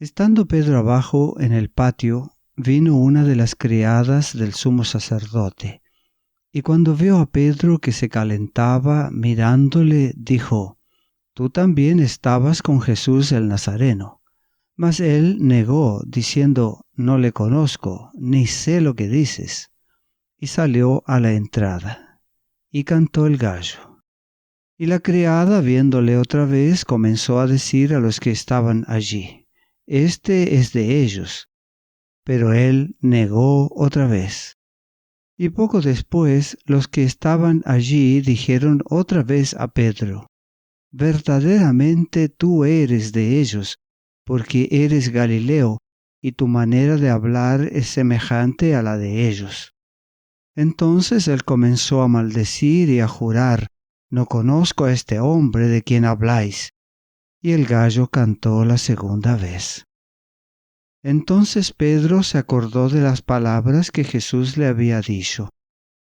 Estando Pedro abajo en el patio, vino una de las criadas del sumo sacerdote, y cuando vio a Pedro que se calentaba mirándole, dijo: «Tú también estabas con Jesús el Nazareno». Mas él negó, diciendo: «No le conozco, ni sé lo que dices». Y salió a la entrada, y cantó el gallo. Y la criada, viéndole otra vez, comenzó a decir a los que estaban allí: «Este es de ellos». Pero él negó otra vez. Y poco después los que estaban allí dijeron otra vez a Pedro: «Verdaderamente tú eres de ellos, porque eres Galileo, y tu manera de hablar es semejante a la de ellos». Entonces él comenzó a maldecir y a jurar: «No conozco a este hombre de quien habláis». Y el gallo cantó la segunda vez. Entonces Pedro se acordó de las palabras que Jesús le había dicho: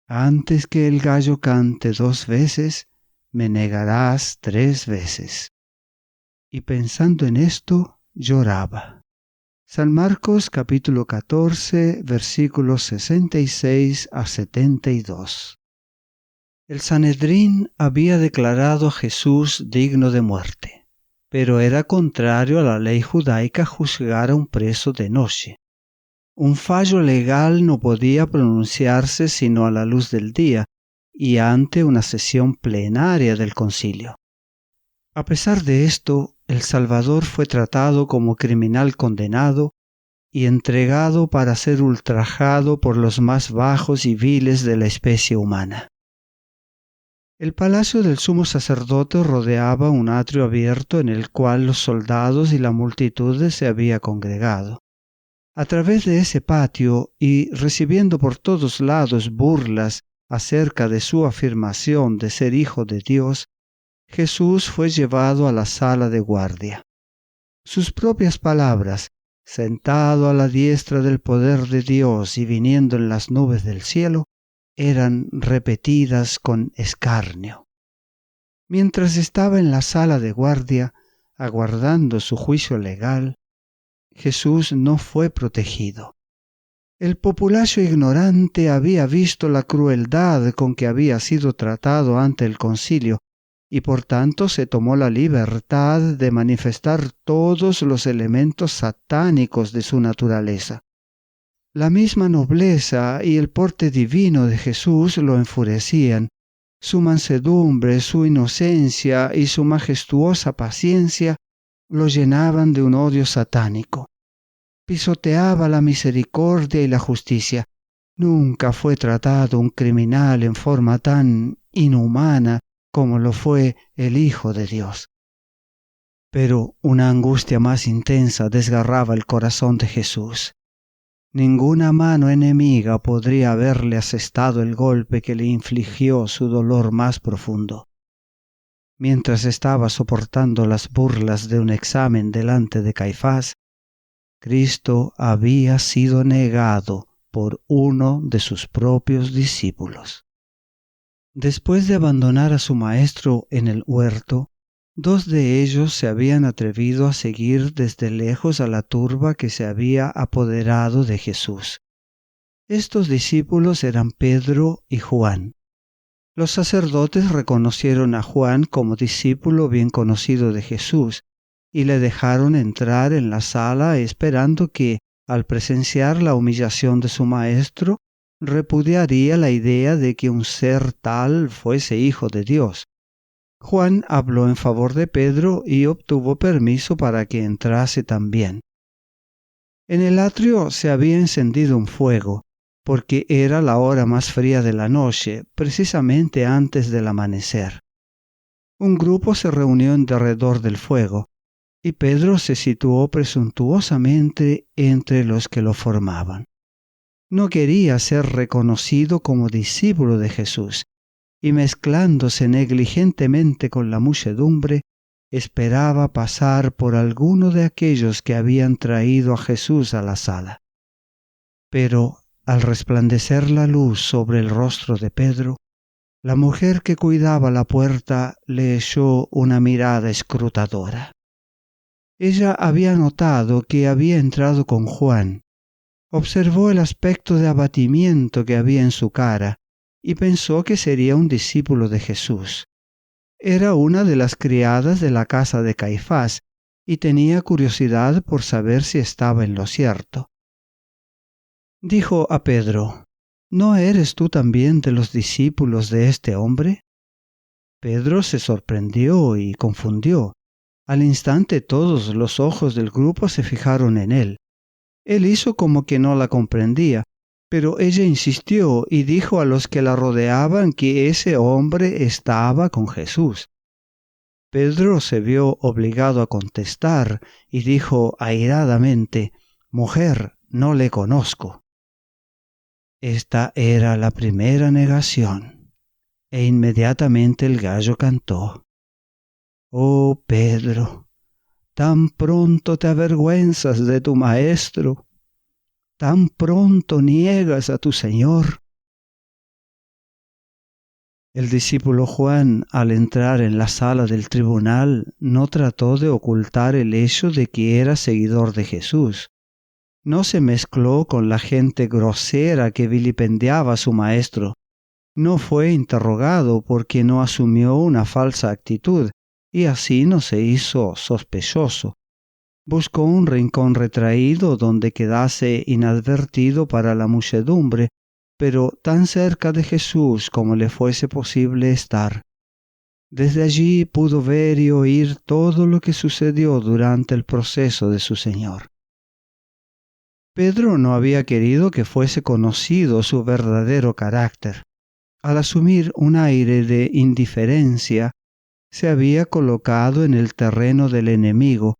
«Antes que el gallo cante 2 veces, me negarás 3 veces». Y pensando en esto, lloraba. San Marcos capítulo 14, versículos 66 a 72. El Sanedrín había declarado a Jesús digno de muerte, pero era contrario a la ley judaica juzgar a un preso de noche. Un fallo legal no podía pronunciarse sino a la luz del día y ante una sesión plenaria del concilio. A pesar de esto, el Salvador fue tratado como criminal condenado y entregado para ser ultrajado por los más bajos y viles de la especie humana. El palacio del sumo sacerdote rodeaba un atrio abierto en el cual los soldados y la multitud se había congregado. A través de ese patio, y recibiendo por todos lados burlas acerca de su afirmación de ser hijo de Dios, Jesús fue llevado a la sala de guardia. Sus propias palabras: «Sentado a la diestra del poder de Dios y viniendo en las nubes del cielo», eran repetidas con escarnio. Mientras estaba en la sala de guardia, aguardando su juicio legal, Jesús no fue protegido. El populacho ignorante había visto la crueldad con que había sido tratado ante el concilio, y por tanto se tomó la libertad de manifestar todos los elementos satánicos de su naturaleza. La misma nobleza y el porte divino de Jesús lo enfurecían. Su mansedumbre, su inocencia y su majestuosa paciencia lo llenaban de un odio satánico. Pisoteaba la misericordia y la justicia. Nunca fue tratado un criminal en forma tan inhumana como lo fue el Hijo de Dios. Pero una angustia más intensa desgarraba el corazón de Jesús. Ninguna mano enemiga podría haberle asestado el golpe que le infligió su dolor más profundo. Mientras estaba soportando las burlas de un examen delante de Caifás, Cristo había sido negado por uno de sus propios discípulos. Después de abandonar a su maestro en el huerto, 2 de ellos se habían atrevido a seguir desde lejos a la turba que se había apoderado de Jesús. Estos discípulos eran Pedro y Juan. Los sacerdotes reconocieron a Juan como discípulo bien conocido de Jesús y le dejaron entrar en la sala esperando que, al presenciar la humillación de su maestro, repudiaría la idea de que un ser tal fuese hijo de Dios. Juan habló en favor de Pedro y obtuvo permiso para que entrase también. En el atrio se había encendido un fuego, porque era la hora más fría de la noche, precisamente antes del amanecer. Un grupo se reunió en derredor del fuego, y Pedro se situó presuntuosamente entre los que lo formaban. No quería ser reconocido como discípulo de Jesús, y mezclándose negligentemente con la muchedumbre, esperaba pasar por alguno de aquellos que habían traído a Jesús a la sala. Pero, al resplandecer la luz sobre el rostro de Pedro, la mujer que cuidaba la puerta le echó una mirada escrutadora. Ella había notado que había entrado con Juan. Observó el aspecto de abatimiento que había en su cara y pensó que sería un discípulo de Jesús. Era una de las criadas de la casa de Caifás y tenía curiosidad por saber si estaba en lo cierto. Dijo a Pedro: ¿No eres tú también de los discípulos de este hombre? Pedro se sorprendió y confundió. Al instante todos los ojos del grupo se fijaron en él. Él hizo como que no la comprendía, pero ella insistió y dijo a los que la rodeaban que ese hombre estaba con Jesús. Pedro se vio obligado a contestar y dijo airadamente: «Mujer, no le conozco». Esta era la primera negación, e inmediatamente el gallo cantó. «Oh, Pedro, tan pronto te avergüenzas de tu maestro, tan pronto niegas a tu Señor». El discípulo Juan, al entrar en la sala del tribunal, no trató de ocultar el hecho de que era seguidor de Jesús. No se mezcló con la gente grosera que vilipendiaba a su maestro. No fue interrogado porque no asumió una falsa actitud y así no se hizo sospechoso. Buscó un rincón retraído donde quedase inadvertido para la muchedumbre, pero tan cerca de Jesús como le fuese posible estar. Desde allí pudo ver y oír todo lo que sucedió durante el proceso de su Señor. Pedro no había querido que fuese conocido su verdadero carácter. Al asumir un aire de indiferencia, se había colocado en el terreno del enemigo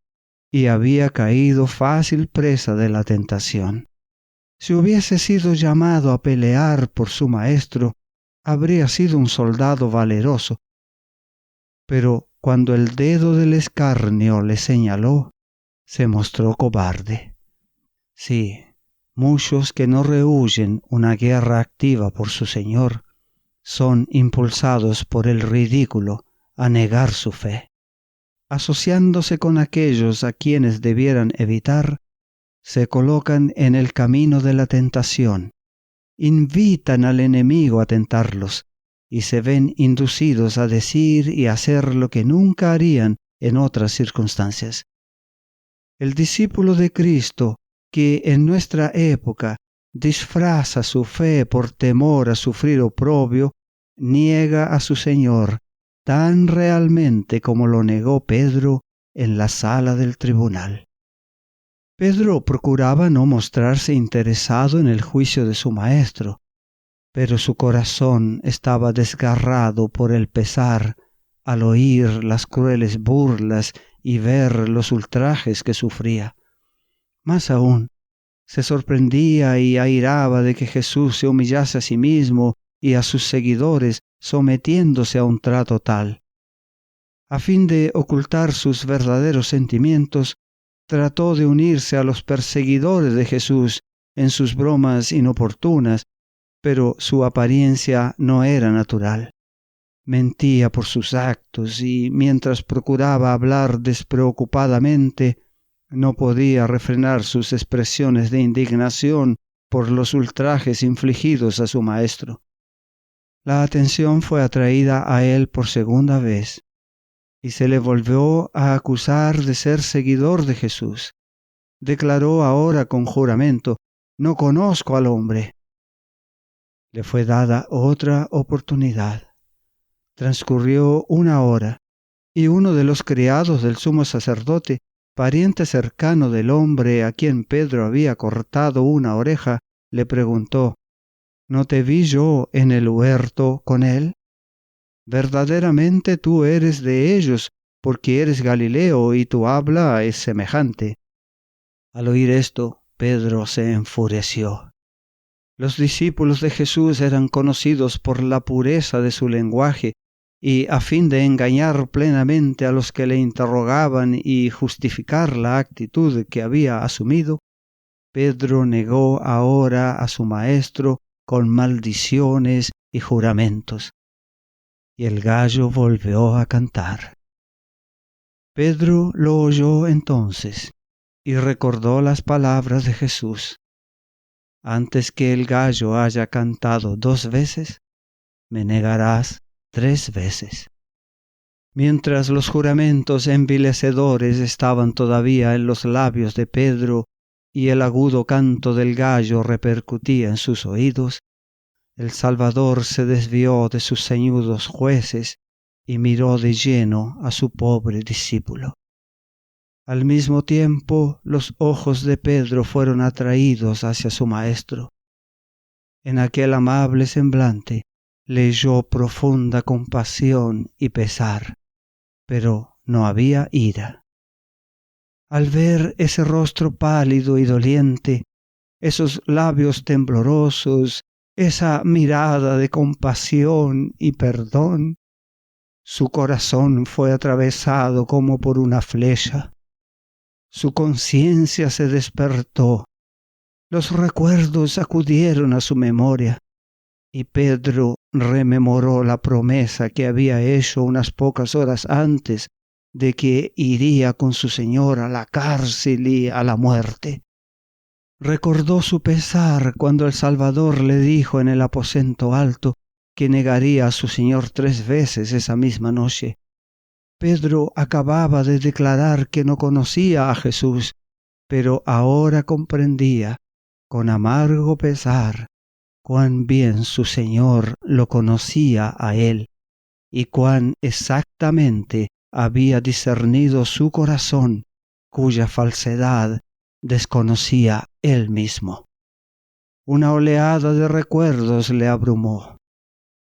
y había caído fácil presa de la tentación. Si hubiese sido llamado a pelear por su maestro, habría sido un soldado valeroso. Pero cuando el dedo del escarnio le señaló, se mostró cobarde. Sí, muchos que no rehuyen una guerra activa por su Señor son impulsados por el ridículo a negar su fe. Asociándose con aquellos a quienes debieran evitar, se colocan en el camino de la tentación, invitan al enemigo a tentarlos y se ven inducidos a decir y hacer lo que nunca harían en otras circunstancias. El discípulo de Cristo, que en nuestra época disfraza su fe por temor a sufrir oprobio, niega a su Señor tan realmente como lo negó Pedro en la sala del tribunal. Pedro procuraba no mostrarse interesado en el juicio de su maestro, pero su corazón estaba desgarrado por el pesar al oír las crueles burlas y ver los ultrajes que sufría. Más aún, se sorprendía y airaba de que Jesús se humillase a sí mismo y a sus seguidores sometiéndose a un trato tal. A fin de ocultar sus verdaderos sentimientos, trató de unirse a los perseguidores de Jesús en sus bromas inoportunas, pero su apariencia no era natural. Mentía por sus actos y mientras procuraba hablar despreocupadamente, no podía refrenar sus expresiones de indignación por los ultrajes infligidos a su maestro. La atención fue atraída a él por segunda vez y se le volvió a acusar de ser seguidor de Jesús. Declaró ahora con juramento: «No conozco al hombre». Le fue dada otra oportunidad. Transcurrió una hora, y uno de los criados del sumo sacerdote, pariente cercano del hombre a quien Pedro había cortado una oreja, le preguntó: «¿No te vi yo en el huerto con él? Verdaderamente tú eres de ellos, porque eres Galileo y tu habla es semejante». Al oír esto, Pedro se enfureció. Los discípulos de Jesús eran conocidos por la pureza de su lenguaje, y a fin de engañar plenamente a los que le interrogaban y justificar la actitud que había asumido, Pedro negó ahora a su maestro con maldiciones y juramentos. Y el gallo volvió a cantar. Pedro lo oyó entonces y recordó las palabras de Jesús: antes que el gallo haya cantado 2 veces, me negarás 3 veces. Mientras los juramentos envilecedores estaban todavía en los labios de Pedro y el agudo canto del gallo repercutía en sus oídos, el Salvador se desvió de sus ceñudos jueces y miró de lleno a su pobre discípulo. Al mismo tiempo, los ojos de Pedro fueron atraídos hacia su maestro. En aquel amable semblante leyó profunda compasión y pesar, pero no había ira. Al ver ese rostro pálido y doliente, esos labios temblorosos, esa mirada de compasión y perdón, su corazón fue atravesado como por una flecha. Su conciencia se despertó, los recuerdos acudieron a su memoria, y Pedro rememoró la promesa que había hecho unas pocas horas antes de que iría con su Señor a la cárcel y a la muerte. Recordó su pesar cuando el Salvador le dijo en el aposento alto que negaría a su Señor 3 veces esa misma noche. Pedro acababa de declarar que no conocía a Jesús, pero ahora comprendía, con amargo pesar, cuán bien su Señor lo conocía a él y cuán exactamente había discernido su corazón, cuya falsedad desconocía él mismo. Una oleada de recuerdos le abrumó.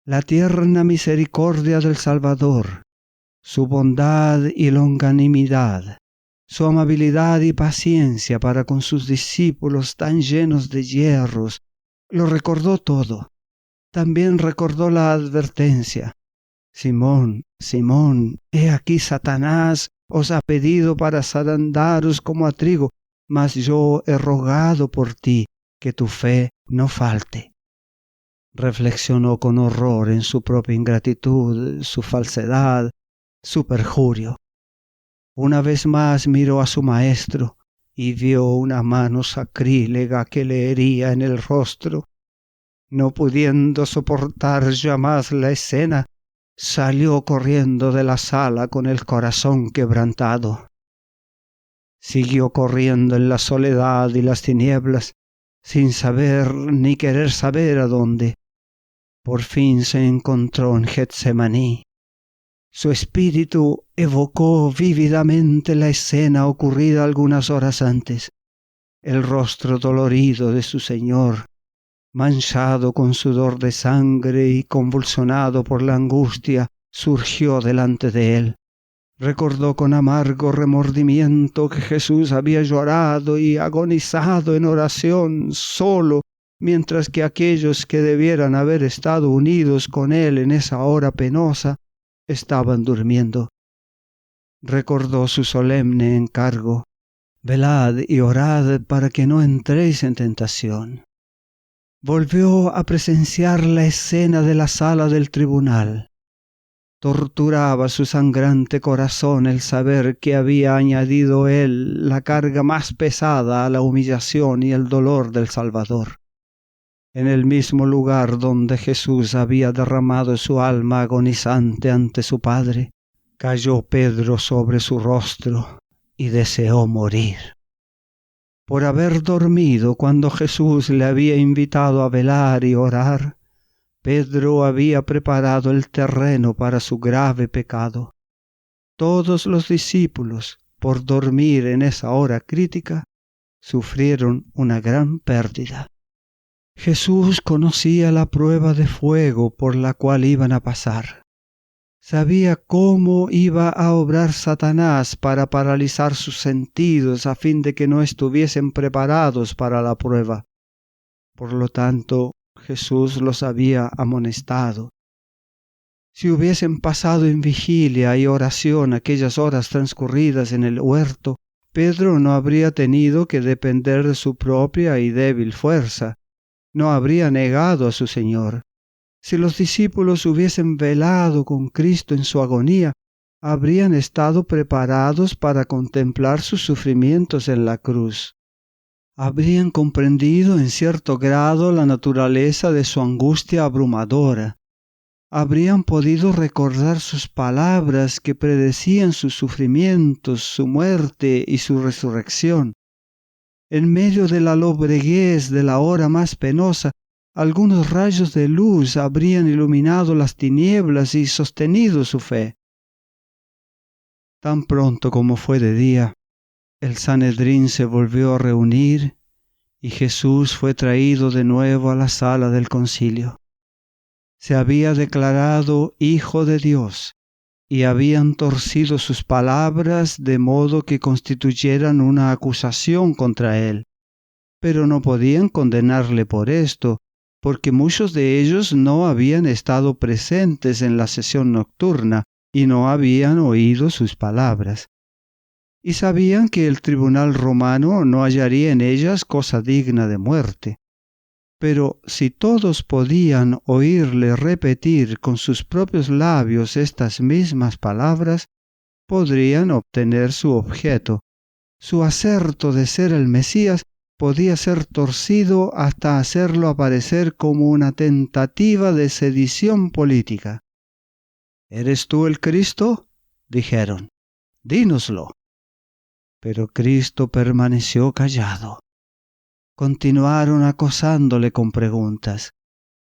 La tierna misericordia del Salvador, su bondad y longanimidad, su amabilidad y paciencia para con sus discípulos tan llenos de yerros, lo recordó todo. También recordó la advertencia: Simón, Simón, he aquí Satanás os ha pedido para zarandaros como a trigo, mas yo he rogado por ti que tu fe no falte. Reflexionó con horror en su propia ingratitud, su falsedad, su perjurio. Una vez más miró a su maestro y vio una mano sacrílega que le hería en el rostro. No pudiendo soportar ya más la escena, salió corriendo de la sala con el corazón quebrantado. Siguió corriendo en la soledad y las tinieblas, sin saber ni querer saber a dónde. Por fin se encontró en Getsemaní. Su espíritu evocó vívidamente la escena ocurrida algunas horas antes. El rostro dolorido de su Señor, manchado con sudor de sangre y convulsionado por la angustia, surgió delante de él. Recordó con amargo remordimiento que Jesús había llorado y agonizado en oración solo, mientras que aquellos que debieran haber estado unidos con él en esa hora penosa estaban durmiendo. Recordó su solemne encargo: velad y orad para que no entréis en tentación. Volvió a presenciar la escena de la sala del tribunal. Torturaba su sangrante corazón el saber que había añadido él la carga más pesada a la humillación y el dolor del Salvador. En el mismo lugar donde Jesús había derramado su alma agonizante ante su Padre, cayó Pedro sobre su rostro y deseó morir. Por haber dormido cuando Jesús le había invitado a velar y orar, Pedro había preparado el terreno para su grave pecado. Todos los discípulos, por dormir en esa hora crítica, sufrieron una gran pérdida. Jesús conocía la prueba de fuego por la cual iban a pasar. Sabía cómo iba a obrar Satanás para paralizar sus sentidos a fin de que no estuviesen preparados para la prueba. Por lo tanto, Jesús los había amonestado. Si hubiesen pasado en vigilia y oración aquellas horas transcurridas en el huerto, Pedro no habría tenido que depender de su propia y débil fuerza. No habría negado a su Señor. Si los discípulos hubiesen velado con Cristo en su agonía, habrían estado preparados para contemplar sus sufrimientos en la cruz. Habrían comprendido en cierto grado la naturaleza de su angustia abrumadora. Habrían podido recordar sus palabras que predecían sus sufrimientos, su muerte y su resurrección. En medio de la lobreguez de la hora más penosa, algunos rayos de luz habrían iluminado las tinieblas y sostenido su fe. Tan pronto como fue de día, el Sanedrín se volvió a reunir y Jesús fue traído de nuevo a la sala del concilio. Se había declarado Hijo de Dios y habían torcido sus palabras de modo que constituyeran una acusación contra él. Pero no podían condenarle por esto, porque muchos de ellos no habían estado presentes en la sesión nocturna y no habían oído sus palabras. Y sabían que el tribunal romano no hallaría en ellas cosa digna de muerte. Pero si todos podían oírle repetir con sus propios labios estas mismas palabras, podrían obtener su objeto. Su aserto de ser el Mesías podía ser torcido hasta hacerlo aparecer como una tentativa de sedición política. ¿Eres tú el Cristo?, dijeron. Dínoslo. Pero Cristo permaneció callado. Continuaron acosándole con preguntas.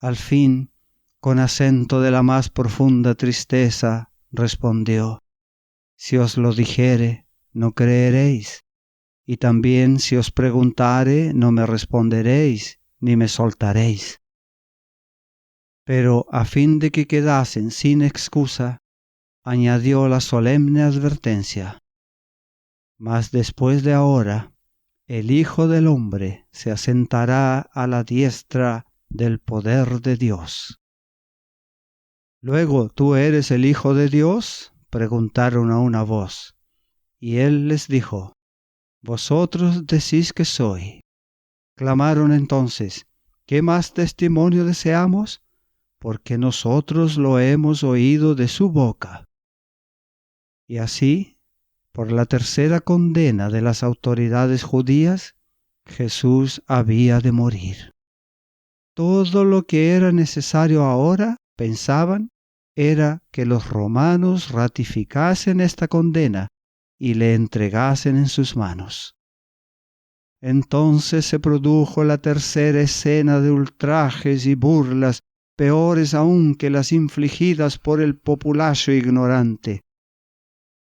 Al fin, con acento de la más profunda tristeza, respondió: Si os lo dijere, no creeréis. Y también si os preguntare, no me responderéis, ni me soltaréis. Pero a fin de que quedasen sin excusa, añadió la solemne advertencia: Mas después de ahora, el Hijo del Hombre se asentará a la diestra del poder de Dios. Luego, ¿tú eres el Hijo de Dios?, preguntaron a una voz. Y él les dijo: Vosotros decís que soy. Clamaron entonces: ¿Qué más testimonio deseamos? Porque nosotros lo hemos oído de su boca. Y así, por la tercera condena de las autoridades judías, Jesús había de morir. Todo lo que era necesario ahora, pensaban, era que los romanos ratificasen esta condena y le entregasen en sus manos. Entonces se produjo la tercera escena de ultrajes y burlas, peores aún que las infligidas por el populacho ignorante.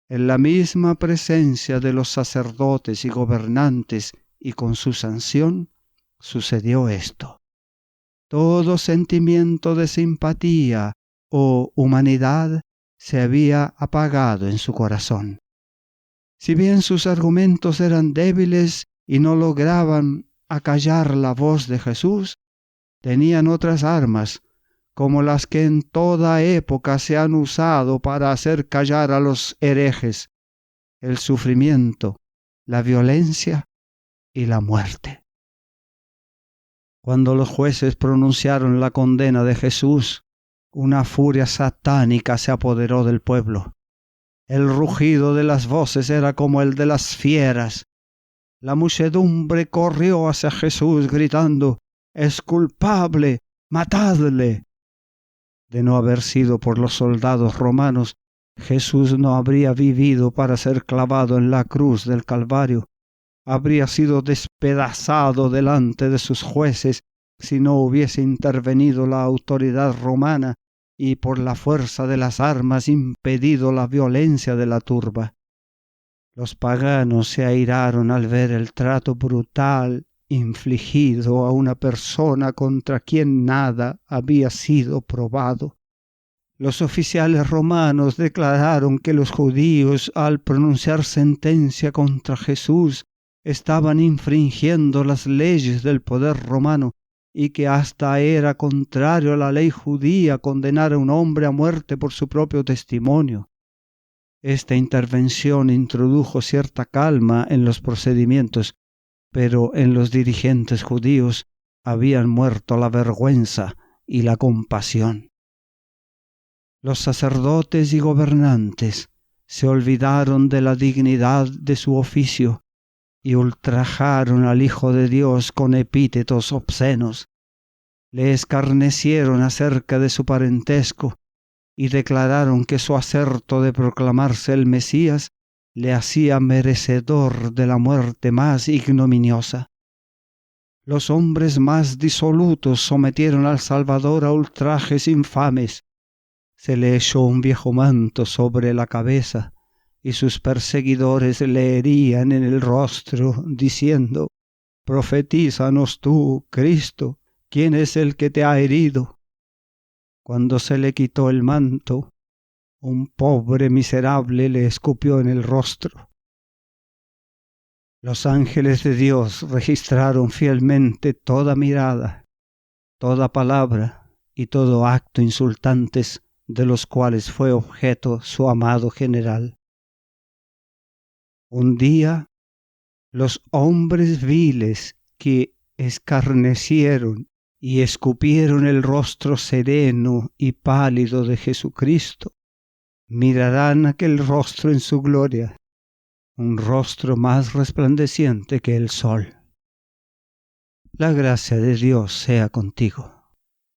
En la misma presencia de los sacerdotes y gobernantes y con su sanción, sucedió esto. Todo sentimiento de simpatía o humanidad se había apagado en su corazón. Si bien sus argumentos eran débiles y no lograban acallar la voz de Jesús, tenían otras armas, como las que en toda época se han usado para hacer callar a los herejes: el sufrimiento, la violencia y la muerte. Cuando los jueces pronunciaron la condena de Jesús, una furia satánica se apoderó del pueblo. El rugido de las voces era como el de las fieras. La muchedumbre corrió hacia Jesús gritando: «¡Es culpable! ¡Matadle!». De no haber sido por los soldados romanos, Jesús no habría vivido para ser clavado en la cruz del Calvario. Habría sido despedazado delante de sus jueces si no hubiese intervenido la autoridad romana y por la fuerza de las armas impedido la violencia de la turba. Los paganos se airaron al ver el trato brutal infligido a una persona contra quien nada había sido probado. Los oficiales romanos declararon que los judíos, al pronunciar sentencia contra Jesús, estaban infringiendo las leyes del poder romano y que hasta era contrario a la ley judía condenar a un hombre a muerte por su propio testimonio. Esta intervención introdujo cierta calma en los procedimientos, pero en los dirigentes judíos habían muerto la vergüenza y la compasión. Los sacerdotes y gobernantes, se olvidaron de la dignidad de su oficio y ultrajaron al Hijo de Dios con epítetos obscenos. Le escarnecieron acerca de su parentesco y declararon que su acerto de proclamarse el Mesías le hacía merecedor de la muerte más ignominiosa. Los hombres más disolutos sometieron al Salvador a ultrajes infames. Se le echó un viejo manto sobre la cabeza y sus perseguidores le herían en el rostro, diciendo: «Profetízanos tú, Cristo, ¿quién es el que te ha herido?». Cuando se le quitó el manto, un pobre miserable le escupió en el rostro. Los ángeles de Dios registraron fielmente toda mirada, toda palabra y todo acto insultantes de los cuales fue objeto su amado general. Un día, los hombres viles que escarnecieron y escupieron el rostro sereno y pálido de Jesucristo, mirarán aquel rostro en su gloria, un rostro más resplandeciente que el sol. La gracia de Dios sea contigo.